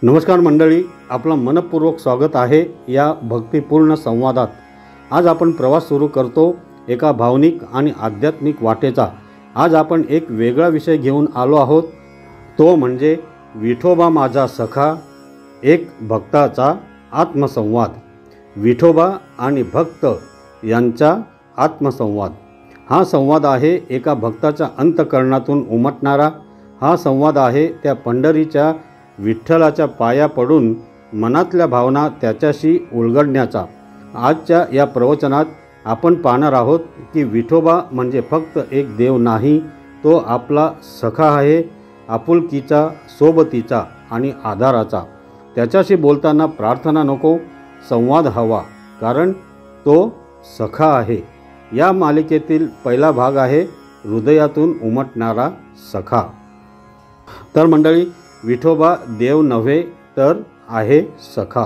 नमस्कार मंडळी, आपलं मनपूर्वक स्वागत आहे या भक्तिपूर्ण संवादात। आज आपण प्रवास सुरू करतो एका भावनिक आणि आध्यात्मिक वाटेचा। आज आपण एक वेगळा विषय घेऊन आलो आहोत, तो म्हणजे विठोबा माझा सखा, एक भक्ताचा आत्मसंवाद। विठोबा आणि भक्त यांचा आत्मसंवाद हा संवाद आहे एका भक्ताच्या अंतःकरणातून उमटणारा। हा संवाद आहे त्या पंढरीच्या विठ्ठलाच्या पाया पडून मनातल्या भावना त्याच्याशी उलगडण्याचा। आजच्या या प्रवचनात आपण पाहणार आहोत की विठोबा म्हणजे फक्त एक देव नाही, तो आपला सखा आहे, आपुलकीचा, सोबतीचा आणि आधाराचा। त्याच्याशी बोलताना प्रार्थना नको, संवाद हवा, कारण तो सखा आहे। या मालिकेतील पहिला भाग आहे हृदयातून उमटणारा सखा। तर मंडळी, विठोबा देव नव्हे तर आहे सखा।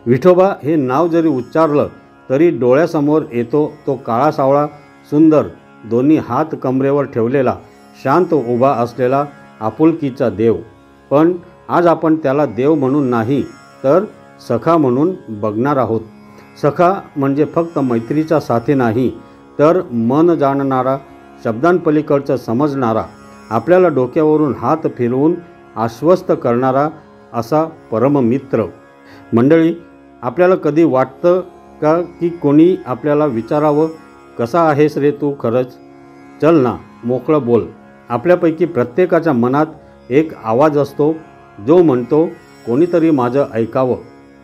विठोबा हे नाव जरी उच्चारलं तरी डोळ्यासमोर येतो तो काळा सावळा, सुंदर, दोन्ही हात कमरेवर ठेवलेला, शांत उभा असलेला आपुलकीचा देव। पण आज आपण त्याला देव म्हणून नाही तर सखा म्हणून बघणार आहोत। सखा म्हणजे फक्त मैत्रीचा साथी नाही, तर मन जाणणारा, शब्दांपलीकडचं समजणारा, आपल्याला डोक्यावरून हात फिरवून आश्वस्त करणारा असा परममित्र। मंडळी, आपल्याला कधी वाटतं का की कोणी आपल्याला विचारावं, कसा आहेस रे तू खरंच? चल ना, मोकळं बोल। आपल्यापैकी प्रत्येकाच्या मनात एक आवाज असतो जो म्हणतो कोणीतरी माझं ऐकावं,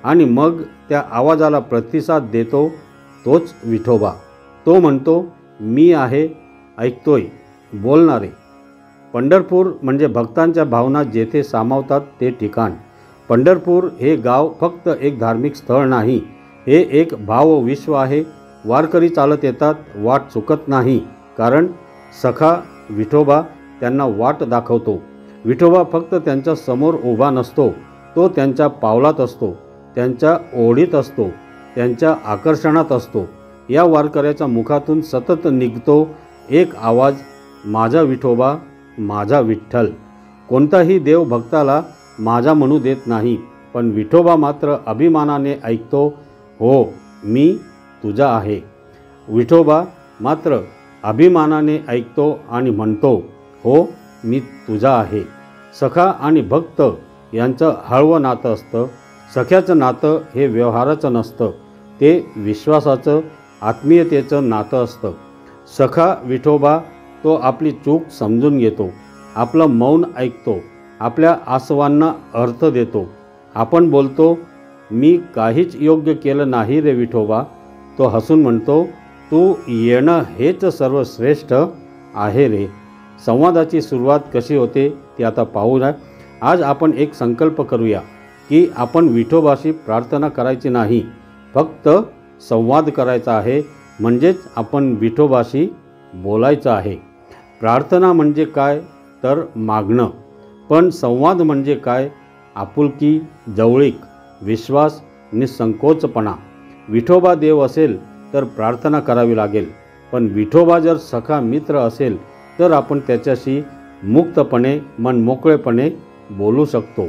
आणि मग त्या आवाजाला प्रतिसाद देतो तोच विठोबा। तो म्हणतो मी आहे, ऐकतोय, बोलणारे। पंढरपूर म्हणजे भक्तांच्या भावना जेथे सामावतात ते ठिकाण। पंढरपूर हे गाव फक्त एक धार्मिक स्थळ नाही, हे एक भावविश्व आहे। वारकरी चालत येतात, वाट चुकत नाही, कारण सखा विठोबा त्यांना वाट दाखवतो। विठोबा फक्त त्यांच्या समोर उभा नसतो, तो त्यांच्या पावलात असतो, त्यांच्या ओढीत असतो, त्यांच्या आकर्षणात असतो। या वारकऱ्याच्या मुखातून सतत निघतो एक आवाज, माझा विठोबा, माझा विठ्ठल। कोणताही देव भक्ताला माझा म्हणू देत नाही, पण विठोबा मात्र अभिमानाने ऐकतो, हो मी तुझा आहे। विठोबा मात्र अभिमानाने ऐकतो आणि म्हणतो, हो मी तुझा आहे। सखा आणि भक्त यांचं हळवं नातं असतं। सख्याचं नातं हे व्यवहाराचं नसतं, ते विश्वासाचं, आत्मीयतेचं नातं असतं। सखा विठोबा तो आपली चूक समजून घेतो, आपलं मौन ऐकतो, आपल्या आसवांना अर्थ देतो। आपण बोलतो मी काहीच योग्य केलं नाही रे विठोबा, तो हसून म्हणतो तू येणं हेच सर्वश्रेष्ठ आहे रे। संवादाची सुरुवात कशी होते ती आता पाहूया। आज आपण एक संकल्प करूया की आपण विठोबाशी प्रार्थना करायची नाही, फक्त संवाद करायचा आहे, म्हणजेच आपण विठोबाशी बोलायचं आहे। प्रार्थना म्हणजे काय तर मागणं, पण संवाद म्हणजे काय? आपुलकी, जवळीक, विश्वास, निसंकोचपणा। विठोबा देव असेल तर प्रार्थना करावी लागेल, पण विठोबा जर सखा मित्र असेल तर आपण त्याच्याशी मुक्तपणे, मनमोकळेपणे बोलू शकतो।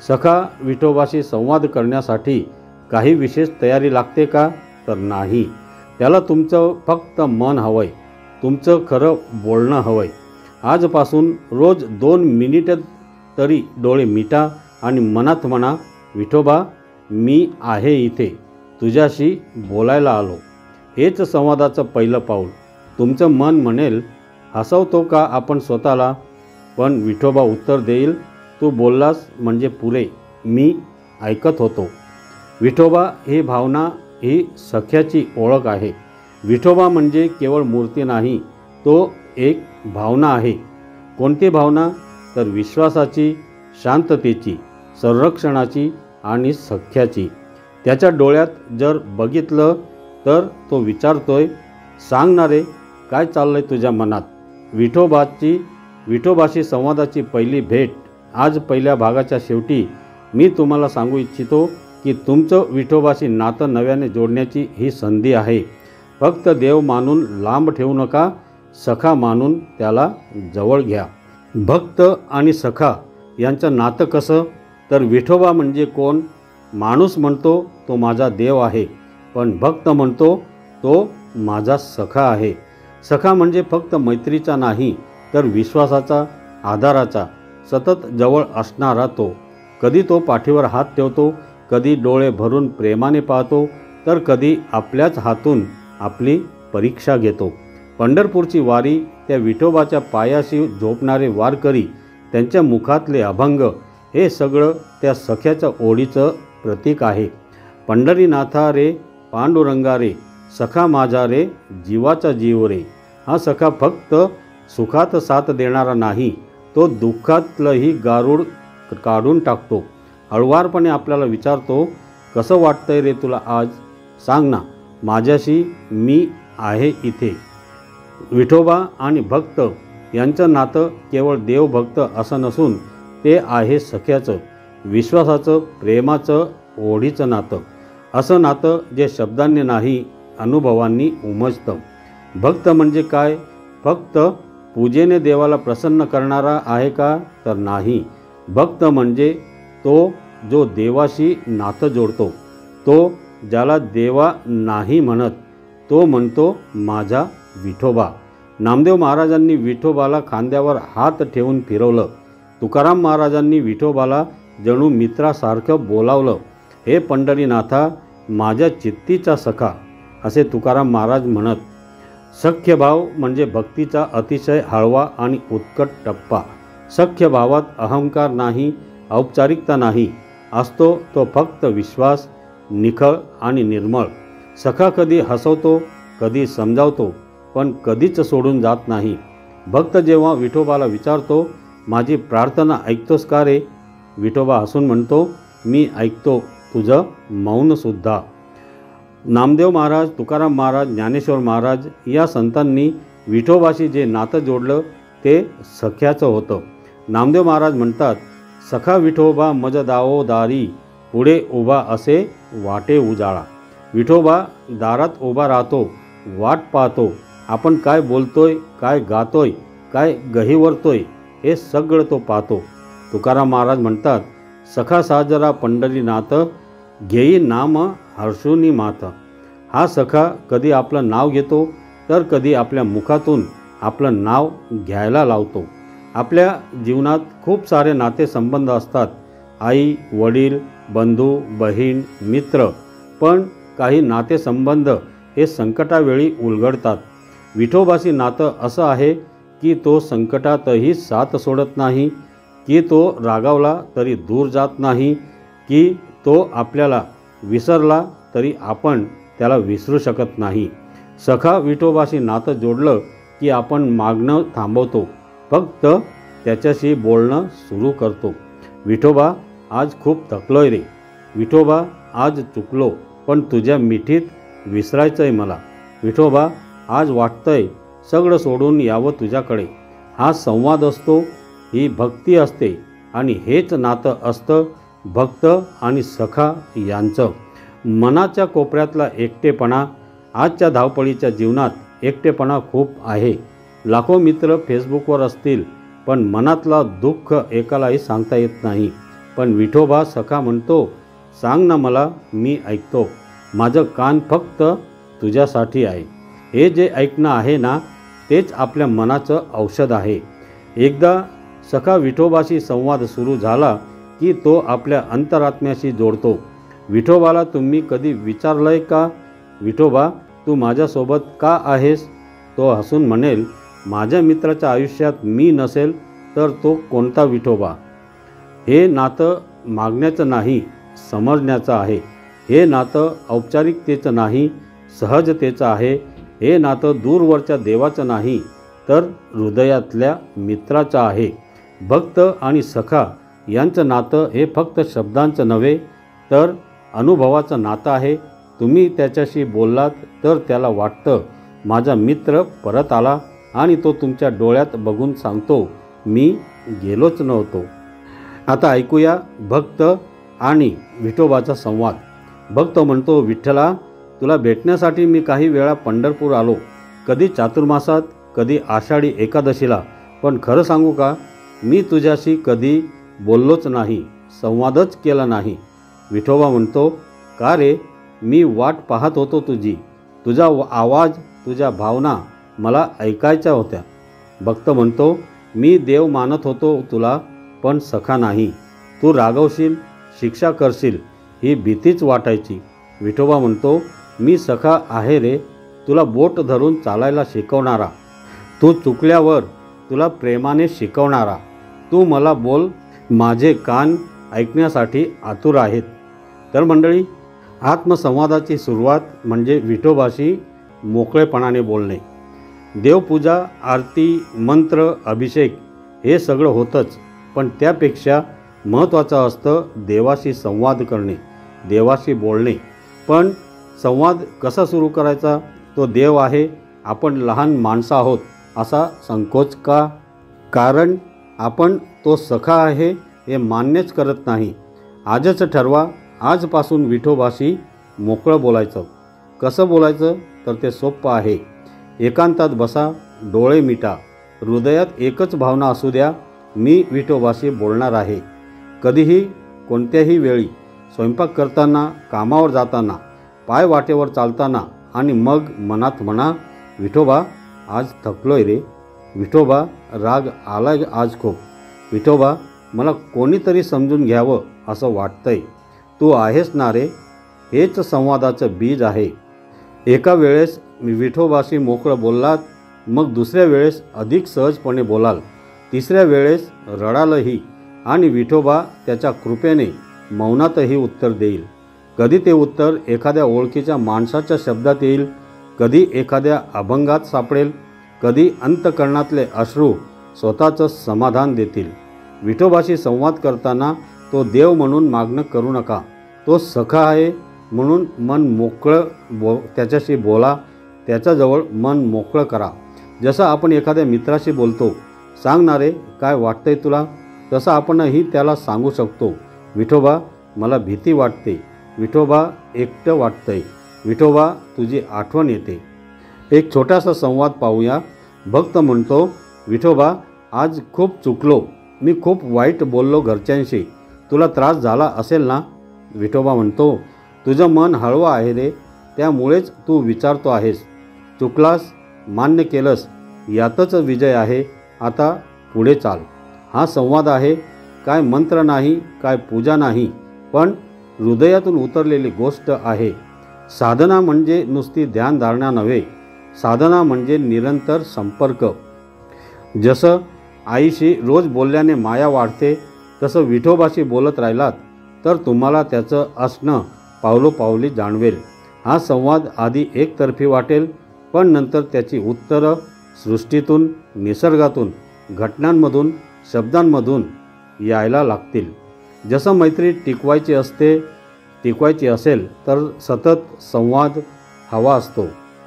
सखा विठोबाशी संवाद करण्यासाठी काही विशेष तयारी लागते का? तर नाही। त्याला तुमचं फक्त मन हवंय, तुमचं खरं बोलणं हवंय। आजपासून रोज 2 मिनिटं तरी डोळे मिटा आणि मनात म्हणा, विठोबा मी आहे इथे, तुझ्याशी बोलायला आलो। हेच संवादाचं पहिलं पाऊल। तुमचं मन म्हणेल, हसवतो का आपण स्वतःला? पण विठोबा उत्तर देईल, तू बोललास म्हणजे पुरे, मी ऐकत होतो। विठोबा ही भावना, ही सख्याची ओळख आहे। विठोबा म्हणजे केवळ मूर्ती नाही, तो एक भावना आहे। कोणती भावना? तर विश्वासाची, शांततेची, संरक्षणाची आणि सख्याची। त्याच्या डोळ्यात जर बघितलं तर तो विचारतोय, सांग ना रे, काय चाललंय तुझ्या मनात? विठोबाशी संवादाची पहिली भेट। आज पहिल्या भागाच्या शेवटी मी तुम्हाला सांगू इच्छितो की तुमचं विठोबाशी नातं नव्याने जोडण्याची ही संधी आहे। फक्त देव मानून लांब ठेवू नका, सखा मानून त्याला जवळ घ्या। भक्त आणि सखा यांचं नातं कसं? तर विठोबा म्हणजे कोण? माणूस म्हणतो तो माझा देव आहे, पण भक्त म्हणतो तो माझा सखा आहे. सखा म्हणजे फक्त मैत्रीचा नाही, तर विश्वासाचा, आधाराचा, सतत जवळ असणारा तो. कधी तो पाठीवर हात ठेवतो, कधी डोळे भरून प्रेमाने पाहतो, तर कधी आपल्याच हातून आपली परीक्षा घेतो. पंढरपूरची वारी, त्या विठोबाच्या पायाशी झोपणारे वारकरी, त्यांच्या मुखातले अभंग, हे सगळं त्या सख्याच्या ओढीचं प्रतीक आहे. पंढरीनाथा रे पांडुरंगा रे, सखा माझा रे जीवाचा जीव रे. हा सखा फक्त सुखात साथ देणारा नाही, तो दुःखातलंही गारूड काढून टाकतो. हळुवारपणे आपल्याला विचारतो, कसं वाटतंय रे तुला आज? सांग ना, माझ्याशी मी आहे इथे. विठोबा आणि भक्त यांचं नातं केवळ देवभक्त असं नसून ते आहे सख्याचं, विश्वासाचं, प्रेमाचं, ओढीचं नातं. असं नातं जे शब्दांनी नाही, अनुभवांनी उमजतं. भक्त म्हणजे काय? फक्त पूजेने देवाला प्रसन्न करणारा आहे का? तर नाही. भक्त म्हणजे तो जो देवाशी नातं जोडतो, तो ज्याला देवा नाही म्हणत, तो म्हणतो माझा विठोबा. नामदेव महाराजांनी विठोबाला खांद्यावर हात ठेवून फिरवलं. तुकाराम महाराजांनी विठोबाला जणू मित्रासारखं बोलावलं. हे पंढरीनाथा, माझ्या चित्तीचा सखा, असे तुकाराम महाराज म्हणत. सख्यभाव म्हणजे भक्तीचा अतिशय हळवा आणि उत्कट टप्पा. सख्य भावात अहंकार नाही, औपचारिकता नाही, असतो तो फक्त विश्वास, निखळ आणि निर्मळ. सखा कधी हसवतो, कधी समजावतो, पण कधीच सोडून जात नाही. भक्त जेव्हा विठोबाला विचारतो, माझी प्रार्थना ऐकतोस का रे? विठोबा हसून म्हणतो, मी ऐकतो तुझं मौनसुद्धा. नामदेव महाराज, तुकाराम महाराज, ज्ञानेश्वर महाराज या संतांनी विठोबाशी जे नातं जोडलं ते सख्याचं होतं. नामदेव महाराज म्हणतात, सखा विठोबा मज दावो दारी, पुढे उभा असे वाटे उजाळा. विठोबा दारात उभा राहतो, वाट पाहतो. आपण काय बोलतोय, काय गातोय, काय गहिवरतोय, हे सगळं तो पाहतो. तुकाराम महाराज म्हणतात, सखा साजरा पंढरीनाथ, घेई नाम हर्षुनी माथ. हा सखा कधी आपलं नाव घेतो, तर कधी आपल्या मुखातून आपलं नाव घ्यायला लावतो. आपल्या जीवनात खूप सारे नातेसंबंध असतात, आई, वडील, बंधू, बहीण, मित्र. पण काही नातेसंबंध हे संकटावेळी उलगडतात. विठोबाशी नातं असं आहे की तो संकटातही साथ सोडत नाही, की तो रागावला तरी दूर जात नाही, की तो आपल्याला विसरला तरी आपण त्याला विसरू शकत नाही. सखा विठोबाशी नातं जोडलं की आपण मागणं थांबवतो, फक्त त्याच्याशी बोलणं सुरू करतो. विठोबा, आज खूप थकलोय रे. विठोबा, आज चुकलो, पण तुझ्या मिठीत विसरायचं आहे मला. विठोबा, आज वाटतंय सगळं सोडून यावं तुझ्याकडे. हा संवाद असतो, ही भक्ती असते, आणि हेच नातं असतं भक्त आणि सखा यांचं. मनाच्या कोपऱ्यातला एकटेपणा. आजच्या धावपळीच्या जीवनात एकटेपणा खूप आहे. लाखो मित्र फेसबुकवर असतील, पण मनातला दुःख एकालाही सांगता येत नाही. पण विठोबा सखा म्हणतो, सांग ना मला, मी ऐकतो. माझं कान फक्त तुझ्यासाठी आहे. हे जे ऐकणं आहे ना, तेच आपल्या मनाचं औषध आहे. एकदा सखा विठोबाशी संवाद सुरू झाला की तो आपल्या अंतरात्म्याशी जोडतो. विठोबाला तुम्ही कधी विचारलंय का, विठोबा तू माझ्यासोबत का आहेस? तो हसून म्हणेल, माझ्या मित्राच्या आयुष्यात मी नसेल तर तो कोणता विठोबा? हे नातं मागण्याचं नाही, समजण्याचं आहे. हे नातं औपचारिकतेचं नाही, सहजतेचं आहे. हे नातं दूरवरच्या देवाचं नाही, तर हृदयातल्या मित्राचं आहे. भक्त आणि सखा यांचं नातं हे फक्त शब्दांचं नव्हे, तर अनुभवाचं नातं आहे. तुम्ही त्याच्याशी बोललात तर त्याला वाटतं, माझा मित्र परत आला, आणि तो तुमच्या डोळ्यात बघून सांगतो, मी गेलोच नव्हतो. आता ऐकूया भक्त आणि विठोबाचा संवाद. भक्त म्हणतो, विठ्ठला, तुला भेटण्यासाठी मी काही वेळा पंढरपूर आलो. कधी चातुर्मासात, कधी आषाढी एकादशीला. पण खरं सांगू का, मी तुझ्याशी कधी बोललोच नाही. संवादच केला नाही. विठोबा म्हणतो, का रे, मी वाट पाहत होतो तुझी. तुझा आवाज, तुझ्या भावना मला ऐकायच्या होत्या. भक्त म्हणतो, मी देव मानत होतो तुला, पण सखा नाही. तू रागवशील, शिक्षा करशील ही भीतीच वाटायची. विठोबा म्हणतो, मी सखा आहे रे, तुला बोट धरून चालायला शिकवणारा, तू चुकल्यावर तुला प्रेमाने शिकवणारा. तू मला बोल, माझे कान ऐकण्यासाठी आतुर आहेत. तर मंडळी, आत्मसंवादाची सुरुवात म्हणजे विठोबाशी मोकळेपणाने बोलणे. देवपूजा, आरती, मंत्र, अभिषेक हे सगळं होतंच, पण त्यापेक्षा महत्त्वाचं असतं देवाशी संवाद करणे, देवाशी बोलणे. पण संवाद कसा सुरू करायचा? तो देव आहे, आपण लहान माणसं आहोत असा संकोच का? कारण आपण तो सखा आहे हे मान्यच करत नाही. आजच ठरवा, आजपासून विठोबाशी मोकळं बोलायचं. कसं बोलायचं? तर ते सोपं आहे. एकांतात बसा, डोळे मिटा, हृदयात एकच भावना असू द्या, मी विठोबाशी बोलणार आहे. कधीही, कोणत्याही वेळी, स्वयंपाक करताना, कामावर जाताना, पाय वाटेवर चालताना आणि मग मनात म्हणा, विठोबा आज थकलोय रे. विठोबा राग आलाय आज खूप. विठोबा मला कोणीतरी समजून घ्यावं असं वाटतंय. तू आहेस ना रे. हेच संवादाचं बीज आहे. एका वेळेस विठोबाशी मोकळं बोललात, मग दुसऱ्या वेळेस अधिक सहजपणे बोलाल, तिसऱ्या वेळेस रडालही आणि विठोबा त्याच्या कृपेने मौनातही उत्तर देईल. कधी ते उत्तर एखाद्या ओळखीच्या माणसाच्या शब्दात येईल, कधी एखाद्या अभंगात सापडेल, कधी अंतकरणातले अश्रू स्वतःचं समाधान देतील. विठोबाशी संवाद करताना तो देव म्हणून मागणं करू नका. तो सखा आहे म्हणून मन मोकळं त्याच्याशी बोला, त्याच्याजवळ मन मोकळं करा. जसं आपण एखाद्या मित्राशी बोलतो, सांग ना रे काय वाटतंय तुला, तसं आपणही त्याला सांगू शकतो. विठोबा मला भीती वाटते, विठोबा एकटं वाटतंय, विठोबा तुझी आठवण येते. एक छोटासा संवाद पाहूया. भक्त म्हणतो, विठोबा आज खूप चुकलो, मी खूप वाईट बोललो घरच्यांशी, तुला त्रास झाला असेल ना. विठोबा म्हणतो, तुझं मन हळवं आहे रे, त्यामुळेच तू विचारतो आहेस. चुकलास, मान्य केलंस, यातच विजय आहे. आता पुढे चाल. हा संवाद आहे, काय मंत्र नाही, काय पूजा नाही, पण हृदयातून उतरलेली गोष्ट आहे. साधना म्हणजे नुसती ध्यानधारणा नव्हे, साधना म्हणजे निरंतर संपर्क. जसं आईशी रोज बोलल्याने माया वाढते, तसं विठोबाशी बोलत राहिलात तर तुम्हाला त्याचं असणं पावलोपावली जाणवेल. हा संवाद आधी एकतर्फी वाटेल, पण नंतर त्याची उत्तरं सृष्टीतून, निसर्गातून, घटनांमधून, शब्दांमधून यायला लागतील. जसं मैत्री टिकवायची असेल तर सतत संवाद हवा असतो,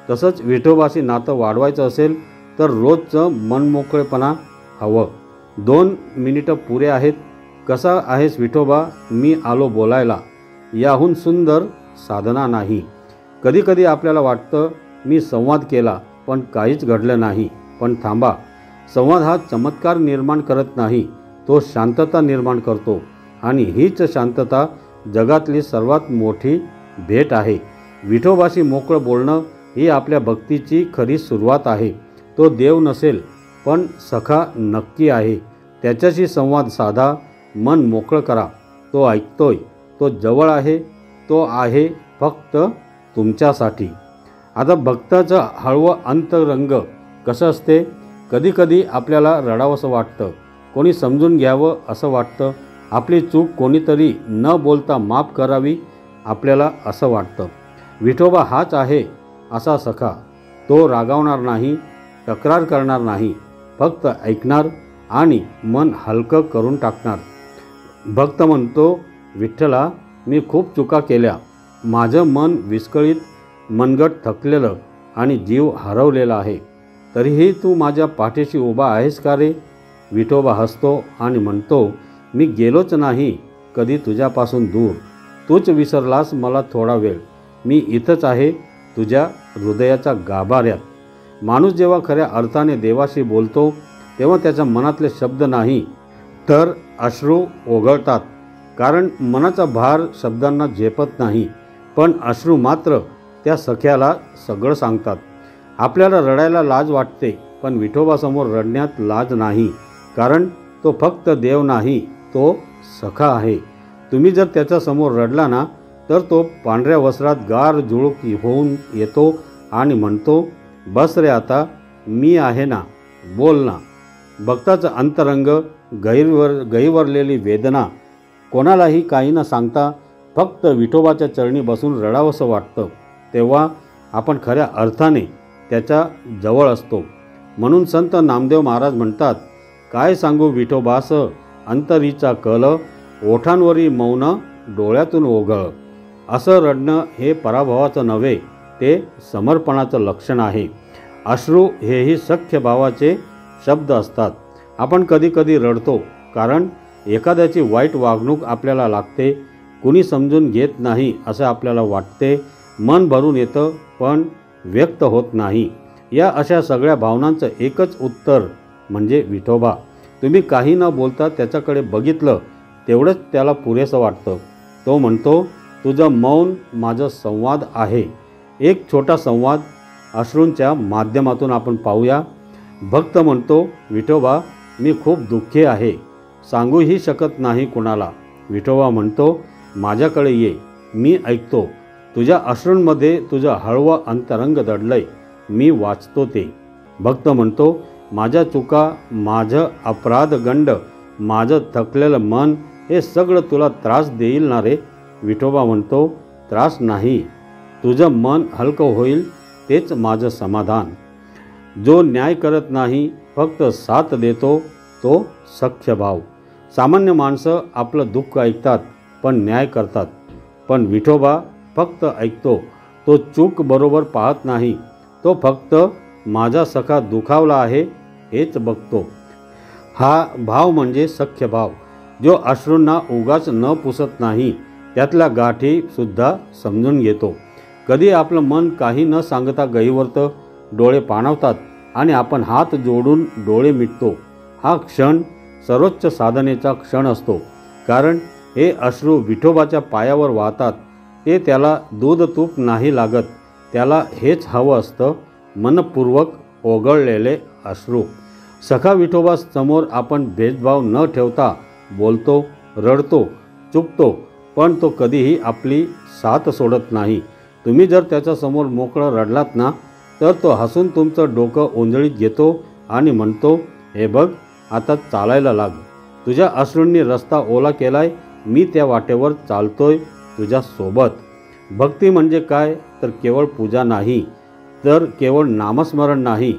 तसंच विठोबाशी नातं वाढवायचं असेल तर रोजचं मनमोकळेपणा हवं. 2 मिनिटं पुरे आहेत. कसा आहेस विठोबा, मी आलो बोलायला, याहून सुंदर साधना नाही. कधीकधी आपल्याला वाटतं मी संवाद केला पण काहीच घडलं नाही. पण थांबा, संवाद हा चमत्कार निर्माण करत नाही, तो शांतता निर्माण करतो. आणि हीच शांतता जगातली सर्वात मोठी भेट आहे. विठोबाशी मोकळं बोलणं ही आपल्या भक्तीची खरी सुरुवात आहे. तो देव नसेल पण सखा नक्की आहे. त्याच्याशी संवाद साधा, मन मोकळं करा. तो ऐकतोय, तो जवळ आहे, तो आहे फक्त तुमच्यासाठी. आता भक्ताचं हळवं अंतरंग कसं असते? कधीकधी आपल्याला रडावंसं वाटतं, कोणी समजून घ्यावं असं वाटतं, आपली चूक कोणीतरी न बोलता माफ करावी आपल्याला असं वाटतं. विठोबा हाच आहे असा सखा. तो रागावणार नाही, तक्रार करणार नाही, फक्त ऐकणार आणि मन हलकं करून टाकणार. भक्त म्हणतो, विठ्ठला मी खूप चुका केल्या, माझं मन विस्कळीत, मनगट थकलेलं आणि जीव हरवलेला आहे, तरीही तू माझ्या पाठीशी उभा आहेस का रे? विठोबा हसतो आणि म्हणतो, मी गेलोच नाही कधी तुझ्यापासून दूर, तूच विसरलास मला थोडा वेळ, मी इथंच आहे तुझ्या हृदयाच्या गाभाऱ्यात. माणूस जेव्हा खऱ्या अर्थाने देवाशी बोलतो तेव्हा त्याच्या मनातले शब्द नाही तर अश्रू ओघळतात. कारण मनाचा भार शब्दांना झेपत नाही, पण अश्रू मात्र त्या सख्याला सगळं सांगतात. आपल्याला रडायला लाज वाटते, पण विठोबासमोर रडण्यात लाज नाही, कारण तो फक्त देव नाही, तो सखा आहे. तुम्ही जर त्याच्यासमोर रडला ना, तर तो पांढऱ्या वस्त्रात गार जुळूक होऊन येतो आणि म्हणतो, बस रे आता, मी आहे ना, बोल ना. भक्ताचं अंतरंग गहिवरलेली वेदना कोणालाही काही न सांगता फक्त विठोबाच्या चरणी बसून रडावंसं वाटतं. तेव्हा आपण खऱ्या अर्थाने त्याच्या जवळ असतो. म्हणून संत नामदेव महाराज म्हणतात, काय सांगू विठोबास अंतरीचा कल, ओठांवरी मौन डोळ्यातून ओघळ. असं रडणं हे पराभवाचं नव्हे, ते समर्पणाचं लक्षण आहे. अश्रू हेही सख्य भावाचे शब्द असतात. आपण कधी कधी रडतो कारण एखाद्याची वाईट वागणूक आपल्याला लागते, कुणी समजून घेत नाही असं आपल्याला वाटते, मन भरून येतं पण व्यक्त होत नाही. या अशा सगळ्या भावनांचं एकच उत्तर म्हणजे विठोबा. तुम्ही काही न बोलता त्याच्याकडे बघितलं तेवढंच त्याला पुरेसं वाटतं. तो म्हणतो, तुझं मौन माझं संवाद आहे. एक छोटा संवाद अश्रूंच्या माध्यमातून आपण पाहूया. भक्त म्हणतो, विठोबा मी खूप दुःखी आहे, सांगूही शकत नाही कुणाला. विठोबा म्हणतो, माझ्याकडे ये, मी ऐकतो. तुझ्या अश्रूंमध्ये तुझं हळवं अंतरंग दडलंय, मी वाचतो ते. भक्त म्हणतो, माझ्या चुका, माझं अपराधगंड, माझं थकलेलं मन हे सगळं तुला त्रास देईल ना रे. विठोबा म्हणतो, त्रास नाही, तुझं मन हलकं होईल तेच माझं समाधान. जो न्याय करत नाही, फक्त साथ देतो, तो सख्य भाव. सामान्य माणसं आपलं दुःख ऐकतात पण न्याय करतात, पण विठोबा फक्त ऐकतो. तो चूक बरोबर पाहत नाही, तो फक्त माझा सखा दुखावला आहे हेच बघतो. हा भाव म्हणजे सख्य भाव, जो अश्रूंना उगाच न पुसत नाही, त्यातल्या गाठीसुद्धा समजून घेतो. कधी आपलं मन काही न सांगता गहिवरतं, डोळे पाणावतात आणि आपण हात जोडून डोळे मिटतो. हा क्षण सर्वोच्च साधनेचा क्षण असतो, कारण हे अश्रू विठोबाच्या पायावर वाहतात. ते त्याला दूध तूप नाही लागत, त्याला हेच हवं असतं, मनपूर्वक ओघळलेले अश्रू. सखा विठोबा समोर आपण भेदभाव न ठेवता बोलतो, रडतो, चुकतो, पण तो कधीही आपली साथ सोडत नाही. तुम्ही जर त्याच्यासमोर मोकळं रडलात ना, तर तो हसून तुमचं डोकं ओंजळीत घेतो आणि म्हणतो, हे बघ, आता चालायला लाग. तुझ्या अश्रूंनी रस्ता ओला केलाय, मी त्या वाटेवर चालतोय तुझ्यासोबत. भक्ती म्हणजे काय तर केवळ पूजा नाही, तर केवळ नामस्मरण नाही.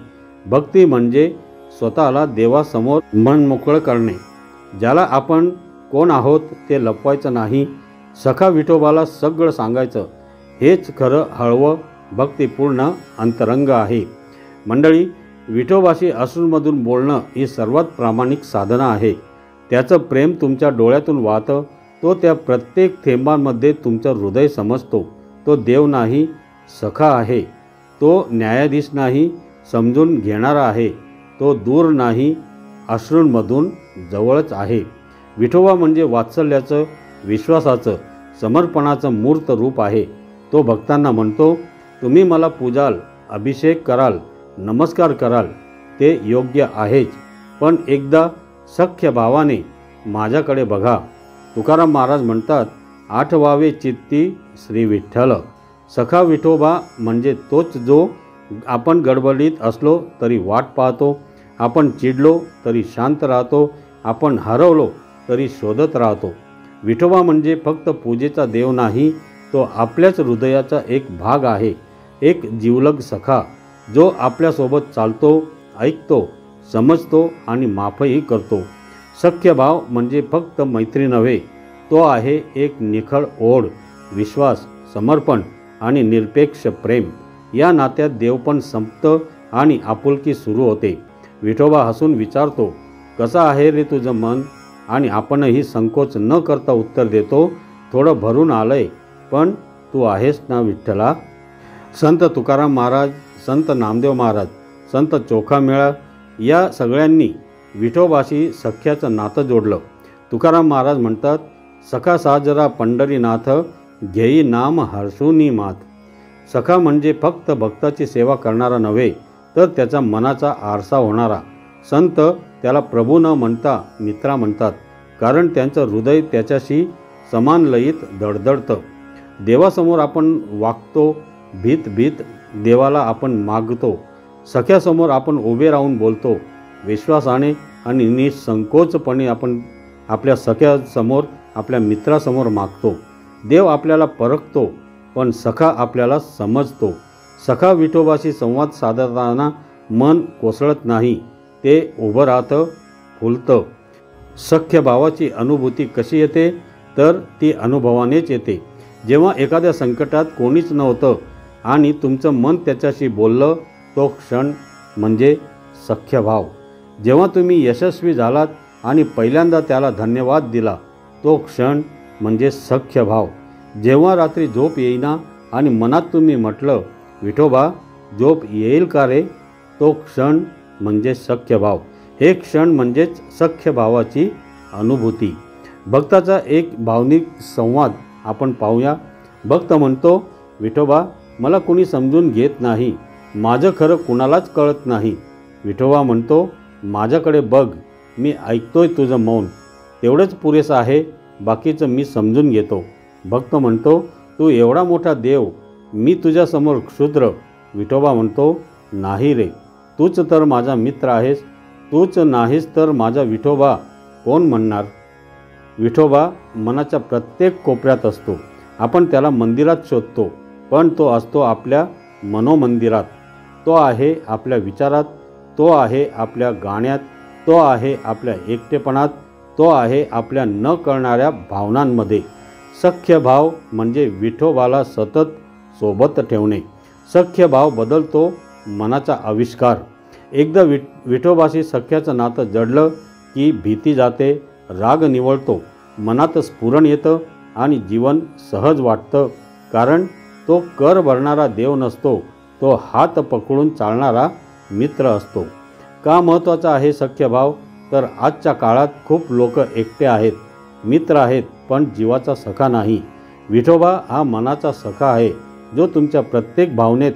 भक्ती म्हणजे स्वतःला देवासमोर मन मोकळं करणे. ज्याला आपण कोण आहोत ते लपवायचं नाही, सखा विठोबाला सगळं सांगायचं. हेच खरं हळवं भक्तिपूर्ण अंतरंग आहे. मंडळी, विठोबाशी अश्रूंमधून बोलणं ही सर्वात प्रामाणिक साधना आहे. त्याचं प्रेम तुमच्या डोळ्यातून वाहतं, तो त्या प्रत्येक थेंबांमध्ये तुमचं हृदय समजतो. तो देव नाही, सखा आहे. तो न्यायाधीश नाही, समजून घेणारा आहे. तो दूर नाही, अश्रूंमधून जवळच आहे. विठोबा म्हणजे वात्सल्याचं, विश्वासाचं, समर्पणाचं मूर्त रूप आहे. तो भक्तांना म्हणतो, तुम्ही मला पूजाल, अभिषेक कराल, नमस्कार कराल, ते योग्य आहेच, पण एकदा सख्य भावाने माझ्याकडे बघा. तुकाराम महाराज म्हणतात, आठवावे चित्ती श्री विठ्ठल. सखा विठोबा म्हणजे तोच जो आपण गडबडीत असलो तरी वाट पाहतो, आपण चिडलो तरी शांत राहतो, आपण हरवलो तरी शोधत राहतो. विठोबा म्हणजे फक्त पूजेचा देव नाही, तो आपल्याच हृदयाचा एक भाग आहे, एक जिवलग सखा, जो आपल्यासोबत चालतो, ऐकतो, समजतो आणि माफही करतो. सख्य भाव म्हणजे फक्त मैत्री नव्हे, तो आहे एक निखळ ओढ, विश्वास, समर्पण आणि निरपेक्ष प्रेम. या नात्यात देवपण संपतं आणि आपुलकी सुरू होते. विठोबा हसून विचारतो, कसं आहे रे तुझं मन? आणि आपणही संकोच न करता उत्तर देतो, थोडं भरून आलंय, पण तू आहेस ना विठ्ठला. संत तुकाराम महाराज, संत नामदेव महाराज, संत चोखामेळा या सगळ्यांनी विठोबाशी सख्याचं नातं जोडलं. तुकाराम महाराज म्हणतात, सखा साजरा पंढरीनाथ, घेई नाम हर्षुनी मात. सखा म्हणजे फक्त भक्ताची सेवा करणारा नव्हे, तर त्याचा मनाचा आरसा होणारा. संत त्याला प्रभू न म्हणता मित्रा म्हणतात, कारण त्यांचं हृदय त्याच्याशी समान लयीत धडधडतं. देवासमोर आपण वागतो, भीत भीत देवाला आपण मागतो. सख्यासमोर आपण उभे राहून बोलतो, विश्वासाने आणि निसंकोचपणे आपण आपल्या सख्यासमोर, आपल्या मित्रासमोर मागतो. देव आपल्याला परखतो, पण सखा आपल्याला समजतो. सखा विठोबाशी संवाद साधताना मन कोसळत नाही, ते उभं राहतं, फुलतं. सख्य भावाची अनुभूती कशी येते, तर ती अनुभवानेच येते. जेव्हा एखाद्या संकटात कोणीच नव्हतं आणि तुमचं मन त्याच्याशी बोललं, तो क्षण म्हणजे सख्य भाव. जेव्हा तुम्ही यशस्वी झालात आणि पहिल्यांदा त्याला धन्यवाद दिला, तो क्षण म्हणजे सख्य भाव. जेव्हा रात्री झोप येईना आणि मनात तुम्ही म्हटलं, विठोबा झोप येईल का रे, तो क्षण म्हणजे सख्य भाव. हे क्षण म्हणजेच सख्य भावाची अनुभूती. भक्ताचा एक भावनिक संवाद आपण पाहूया. भक्त म्हणतो, विठोबा मला कोणी समजून घेत नाही, माझं खरं कुणालाच कळत नाही. विठोबा म्हणतो, माझ्याकडे बघ, मी ऐकतोय तुझं मौन, तेवढंच पुरेसं आहे, बाकीचं मी समजून घेतो. भक्त म्हणतो, तू एवढा मोठा देव, मी तुझ्यासमोर क्षुद्र. विठोबा म्हणतो, नाही रे, तूच तर माझा मित्र आहेस, तूच नाहीस तर माझा विठोबा कोण म्हणणार. विठोबा मनाच्या प्रत्येक कोपऱ्यात असतो. आपण त्याला मंदिरात शोधतो, पण तो असतो आपल्या मनोमंदिरात. तो आहे आपल्या विचारात, तो आहे आपल्या गाण्यात, तो आहे आपल्या एकटेपणात, तो आहे आपल्या न कळणाऱ्या भावनांमध्ये. सख्य भाव म्हणजे विठोबाला सतत सोबत ठेवणे. सख्य भाव बदलतो मनाचा आविष्कार. एकदा विठोबाशी सख्याचं नातं जडलं की भीती जाते, राग निवळतो, मनात स्फुरण येतं आणि जीवन सहज वाटतं. कारण तो कर भरणारा देव नसतो, तो हात पकडून चालणारा मित्र असतो. का महत्त्वाचा आहे सख्य भाव, तर आजच्या काळात खूप लोक एकटे आहेत, मित्र आहेत, पण जीवाचा सखा नाही. विठोबा हा मनाचा सखा आहे, जो तुमच्या प्रत्येक भावनेत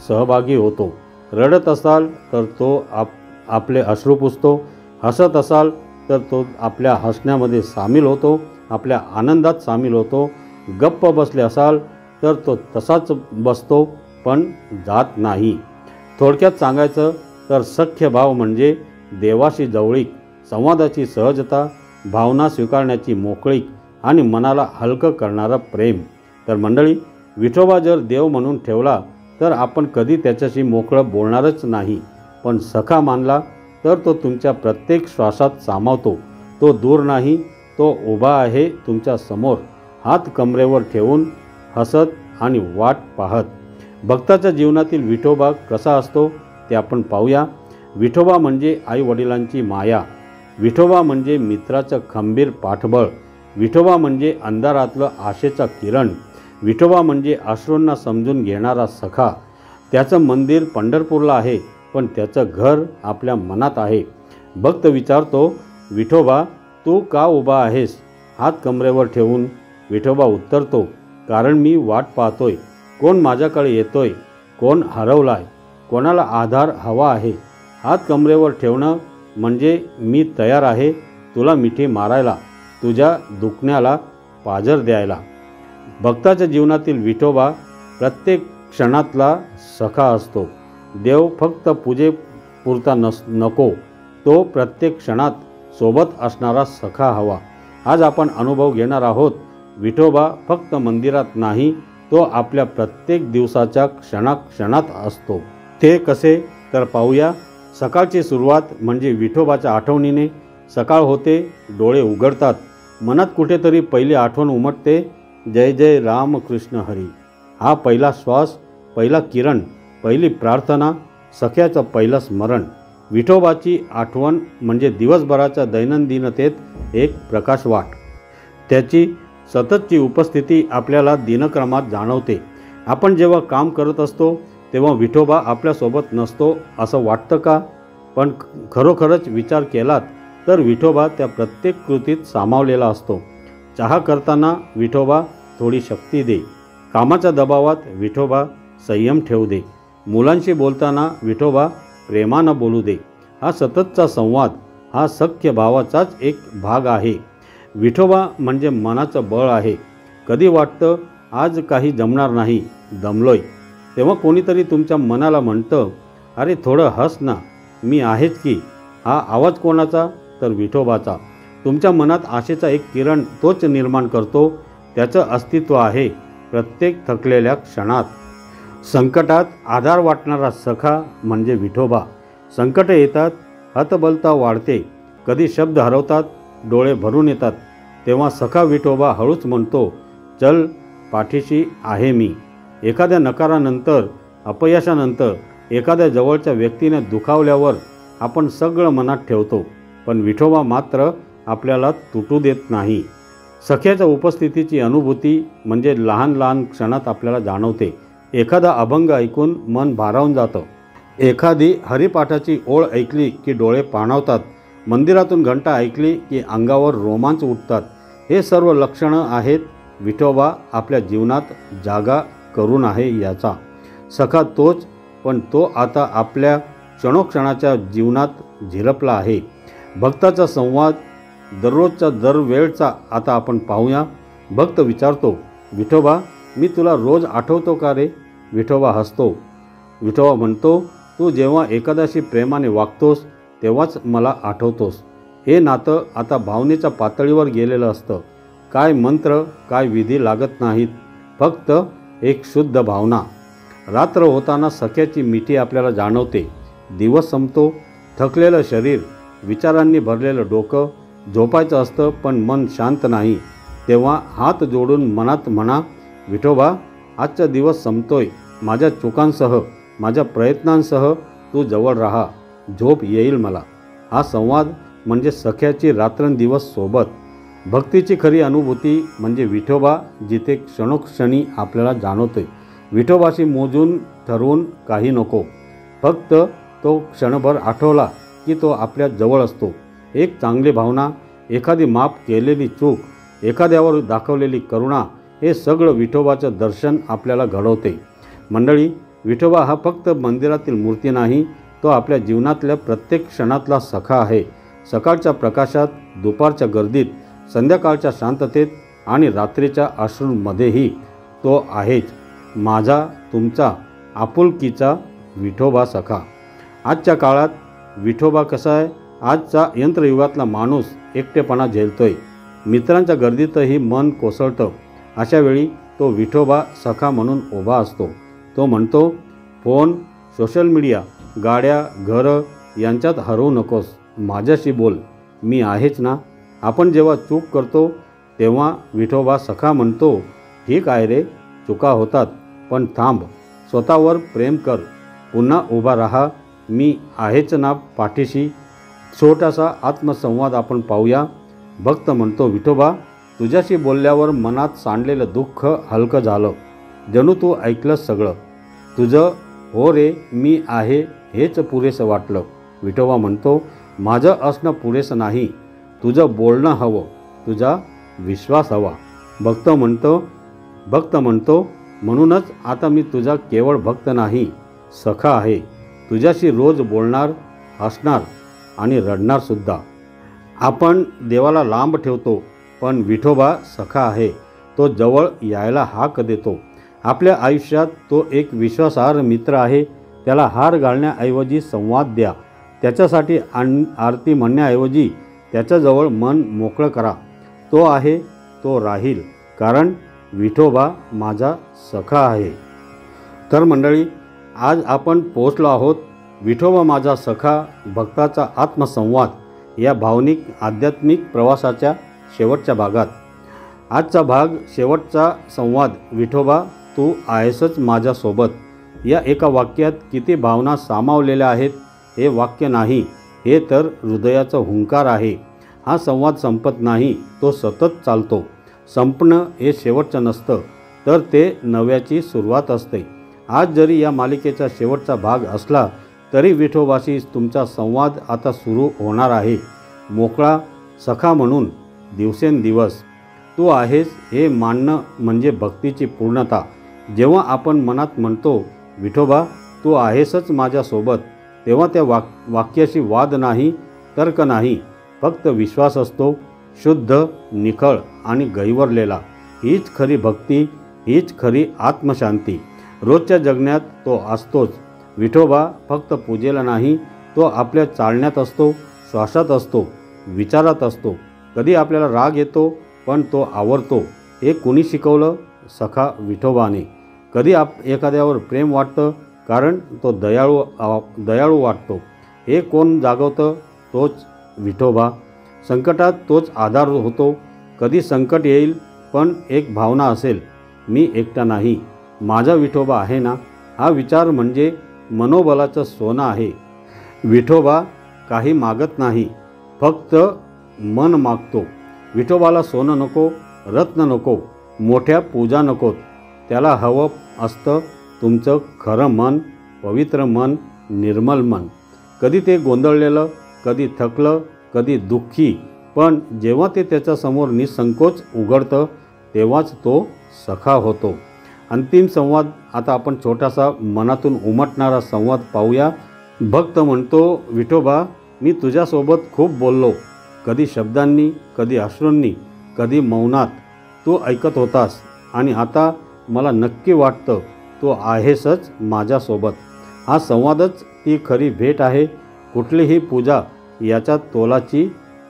सहभागी होतो. रडत असाल तर तो आपले अश्रू पुसतो, हसत असाल तर तो आपल्या हसण्यामध्ये सामील होतो, आपल्या आनंदात सामील होतो. गप्प बसले असाल तर तो तसाच बसतो, पण जात नाही. थोडक्यात सांगायचं तर सख्य भाव म्हणजे देवाशी जवळीक, संवादाची सहजता, भावना स्वीकारण्याची मोकळीक आणि मनाला हलकं करणारं प्रेम. तर मंडळी, विठोबा जर देव म्हणून ठेवला तर आपण कधी त्याच्याशी मोकळं बोलणारच नाही, पण सखा मानला तर तो तुमच्या प्रत्येक श्वासात सामावतो. तो दूर नाही, तो उभा आहे तुमच्या समोर, हात कमरेवर ठेवून, हसत आणि वाट पाहत. भक्ताच्या जीवनातील विठोबा कसा असतो ते आपण पाहूया. विठोबा म्हणजे आईवडिलांची माया. विठोबा म्हणजे मित्राचं खंबीर पाठबळ. विठोबा म्हणजे अंधारातलं आशेचा किरण. विठोबा म्हणजे अश्रूंना समजून घेणारा सखा. त्याचं मंदिर पंढरपूरला आहे, पण त्याचं घर आपल्या मनात आहे. भक्त विचारतो, विठोबा तू का उभा आहेस हात कमरेवर ठेवून. विठोबा उत्तरतो, कारण मी वाट पाहतोय, कोण माझ्याकडे येतोय, कोण हरवलाय, कोणाला आधार हवा आहे. हात कमरेवर ठेवणं म्हणजे मी तयार आहे तुला मिठी मारायला, तुझ्या दुखण्याला पाझर द्यायला. भक्ताच्या जीवनातील विठोबा प्रत्येक क्षणातला सखा असतो. देव फक्त पूजेपुरता नको, तो प्रत्येक क्षणात सोबत असणारा सखा हवा. आज आपण अनुभव घेणार आहोत. विठोबा फक्त मंदिरात नाही, तो आपल्या प्रत्येक दिवसाच्या क्षणाक्षणात असतो. ते कसे तर पाहूया. सकाळची सुरुवात म्हणजे विठोबाच्या आठवणीने. सकाळ होते, डोळे उघडतात, मनात कुठेतरी पहिली आठवण उमटते, जय जय राम कृष्ण हरी. हा पहिला श्वास, पहिला किरण, पहिली प्रार्थना, सख्याचं पहिलं स्मरण. विठोबाची आठवण म्हणजे दिवसभराच्या दैनंदिनतेत एक प्रकाशवाट. त्याची सततची उपस्थिती आपल्याला दिनक्रमात जाणवते. आपण जेव्हा काम करत असतो तेव्हा विठोबा आपल्यासोबत नसतो असं वाटतं का? पण खरोखरच विचार केलात तर विठोबा त्या प्रत्येक कृतीत सामावलेला असतो. चहा करताना विठोबा थोडी शक्ती दे, कामाच्या दबावात विठोबा संयम ठेवू दे, मुलांशी बोलताना विठोबा प्रेमानं बोलू दे. हा सततचा संवाद हा सख्य भावाचाच एक भाग आहे. विठोबा म्हणजे मनाचं बळ आहे. कधी वाटतं आज काही जमणार नाही, दमलोय, तेव्हा कोणीतरी तुमच्या मनाला म्हणतं, अरे थोडं हस ना, मी आहेच की. हा आवाज कोणाचा? तर विठोबाचा. तुमच्या मनात आशेचा एक किरण तोच निर्माण करतो. त्याचं अस्तित्व आहे प्रत्येक थकलेल्या क्षणात. संकटात आधार वाटणारा सखा म्हणजे विठोबा. संकट येतात, हतबलता वाढते, कधी शब्द हरवतात, डोळे भरून येतात, तेव्हा सखा विठोबा हळूच म्हणतो, चल पाठीशी आहे मी. एखाद्या नकारानंतर, अपयशानंतर, एखाद्या जवळच्या व्यक्तीने दुखावल्यावर आपण सगळं मनात ठेवतो, पण विठोबा मात्र आपल्याला तुटू देत नाही. सख्याच्या उपस्थितीची अनुभूती म्हणजे लहान लहान क्षणात आपल्याला जाणवते. एखादा अभंग ऐकून मन भारावून जातं, एखादी हरिपाठाची ओळ ऐकली की डोळे पाणावतात, मंदिरातून घंटा ऐकली की अंगावर रोमांच उठतात. हे सर्व लक्षणं आहेत विठोबा आपल्या जीवनात जागा करून आहे याचा. सखा तोच, पण तो आता आपल्या क्षणोक्षणाच्या जीवनात झिरपला आहे. भक्ताचा संवाद दररोजचा दरवेळचा आता आपण पाहूया. भक्त विचारतो, विठोबा मी तुला रोज आठवतो का रे? विठोबा हसतो. विठोबा म्हणतो, तू जेव्हा एखाद्याशी प्रेमाने वागतोस तेव्हाच मला आठवतोस. हे नातं आता भावनेच्या पातळीवर गेलेलं असतं. काय मंत्र, काय विधी लागत नाहीत, फक्त एक शुद्ध भावना. रात्र होताना सख्याची मिठी आपल्याला जाणवते. दिवस संपतो, थकलेलं शरीर, विचारांनी भरलेलं डोकं, झोपायचं असतं पण मन शांत नाही. तेव्हा हात जोडून मनात म्हणा, विठोबा आजचा दिवस संपतोय, माझ्या चुकांसह, माझ्या प्रयत्नांसह तू जवळ राहा, झोप येईल मला. हा संवाद म्हणजे सख्याची रात्रंदिवस सोबत. भक्तीची खरी अनुभूती म्हणजे विठोबा जिथे क्षणोक्षणी आपल्याला जाणवतोय. विठोबाशी मोजून ठरवून काही नको, फक्त तो क्षणभर आठवला की तो आपल्या जवळ असतो. एक चांगली भावना, एखादी माफ केलेली चूक, एखाद्यावर दाखवलेली करुणा, हे सगळं विठोबाचं दर्शन आपल्याला घडवते. मंडळी, विठोबा हा फक्त मंदिरातील मूर्ती नाही, तो आपल्या जीवनातल्या प्रत्येक क्षणातला सखा आहे. सकाळच्या प्रकाशात, दुपारच्या गर्दीत, संध्याकाळच्या शांततेत आणि रात्रीच्या अश्रूंमध्येही तो आहेच. माझा, तुमचा आपुलकीचा विठोबा सखा. आजच्या काळात विठोबा कसा आहे? आजचा यंत्रयुगातला माणूस एकटेपणा झेलतोय, मित्रांच्या गर्दीतही मन कोसळतं. अशावेळी तो विठोबा सखा म्हणून उभा असतो. तो म्हणतो, फोन, सोशल मीडिया, गाड्या, घरं यांच्यात हरवू नकोस, माझ्याशी बोल, मी आहेच ना. आपण जेव्हा चूक करतो तेव्हा विठोबा सखा म्हणतो, ठीक आहे रे, चुका होतात, पण थांब, स्वतःवर प्रेम कर, पुन्हा उभा राहा, मी आहेच ना पाठीशी. छोटासा आत्मसंवाद आपण पाहूया. भक्त म्हणतो, विठोबा तुझ्याशी बोलल्यावर मनात सांडलेलं दुःख हलकं झालं, जणू तू ऐकलंस सगळं. तुझं हो रे मी आहे हेच पुरेसं वाटलं. विठोबा म्हणतो, माझं असणं पुरेसं नाही, तुझं बोलणं हवं, तुझा विश्वास हवा. भक्त म्हणतो म्हणूनच आता मी तुझा केवळ भक्त नाही, सखा आहे. तुझ्याशी रोज बोलणार, हसणार आणि रडणारसुद्धा. आपण देवाला लांब ठेवतो, पण विठोबा सखा आहे. तो जवळ यायला हाक देतो. आपल्या आयुष्यात तो एक विश्वासार्ह मित्र आहे. त्याला हार घालण्याऐवजी संवाद द्या. त्याच्यासाठी आरती म्हणण्याऐवजी त्याच्याजवळ मन मोकळं करा. तो आहे, तो राहील, कारण विठोबा माझा सखा आहे. तर मंडळी, आज आपण पोहोचलो आहोत विठोबा माझा सखा भक्ताचा आत्मसंवाद या भावनिक आध्यात्मिक प्रवासाच्या शेवटच्या भागात. आजचा भाग शेवटचा संवाद, विठोबा तू आहेसच माझ्यासोबत. या एका वाक्यात किती भावना सामावलेल्या आहेत. हे वाक्य नाही, हे तर हृदयाचा हुंकार आहे. हा संवाद संपत नाही, तो सतत चालतो. संपणं हे शेवटचं नसतं, तर ते नव्याची सुरुवात असते. आज जरी या मालिकेचा शेवटचा भाग असला तरी विठोबाशी तुमचा संवाद आता सुरू होणार आहे. मोकळा, सखा म्हणून दिवसेंदिवस. तू आहेस हे मानणं म्हणजे भक्तीची पूर्णता. जेव्हा आपण मनात म्हणतो विठोबा तू आहेसच माझ्यासोबत, तेव्हा त्या वाक्याशी वाद नाही, तर्क नाही, फक्त विश्वास असतो, शुद्ध, निखळ आणि गैरवरलेला. हीच खरी भक्ती, हीच खरी आत्मशांती. रोजच्या जगण्यात तो असतोच. विठोबा फक्त पूजेला नाही, तो आपल्या चालण्यात असतो, श्वासात असतो, विचारात असतो. कधी आपल्याला राग येतो पण तो आवरतो, हे कुणी शिकवलं? सखा विठोबाने. कधी एखाद्यावर प्रेम वाटतं कारण तो दयाळू वाटतो, हे कोण जागवतं? तोच विठोबा. संकटात तोच आधार होतो. कधी संकट येईल पण एक भावना असेल, मी एकटा नाही, माझा विठोबा आहे ना. हा विचार म्हणजे मनोबलाचं सोनं आहे. विठोबा काही मागत नाही, फक्त मन मागतो. विठोबाला सोनं नको, रत्न नको, मोठ्या पूजा नकोत. त्याला हवं असतं तुमचं खरं मन, पवित्र मन, निर्मल मन. कधी ते गोंधळलेलं, कधी थकलं, कधी दुःखी, पण जेव्हा ते त्याच्यासमोर निसंकोच उघडतं तेव्हाच तो सखा होतो. अंतिम संवाद आता आपण छोटासा मनातून उमटणारा संवाद पाहूया. भक्त म्हणतो, विठोबा मी तुझ्यासोबत खूप बोललो, कधी शब्दांनी, कधी अश्रूंनी, कधी मौनात. तू ऐकत होतास आणि आता मला नक्की वाटतं तू आहेसच माझ्यासोबत. हा संवादच ती खरी भेट आहे. कुठलीही पूजा याच्या तोलाची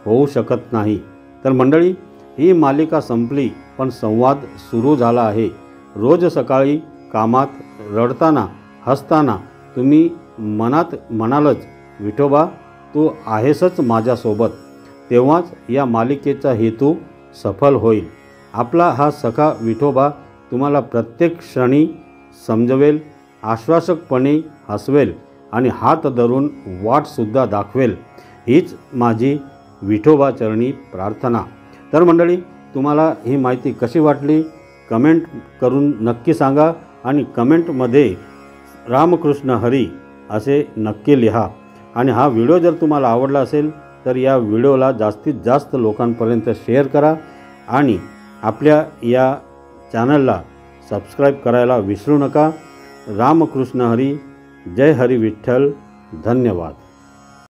होऊ शकत नाही. तर मंडळी, ही मालिका संपली पण संवाद सुरू झाला आहे. रोज सकाळी कामात रडताना, हसताना तुम्ही मनात म्हणालच विठोबा तू आहेसच माझ्यासोबत, तेव्हाच या मालिकेचा हेतू सफल होईल. आपला हा सखा विठोबा तुम्हाला प्रत्येक क्षणी समजवेल, आश्वासकपणे हसवेल आणि हात धरून वाटसुद्धा दाखवेल. हीच माझी विठोबाचरणी प्रार्थना. तर मंडळी, तुम्हाला ही माहिती कशी वाटली कमेंट करून नक्की सांगा आणि कमेंटमध्ये रामकृष्ण हरी असे नक्की लिहा. आणि हा व्हिडिओ जर तुम्हाला आवडला असेल तर या व्हिडिओला जास्तीत जास्त लोकांपर्यंत शेअर करा आणि आपल्या या चॅनलला सबस्क्राईब करायला विसरू नका. रामकृष्ण हरी. जय हरी विठ्ठल. धन्यवाद.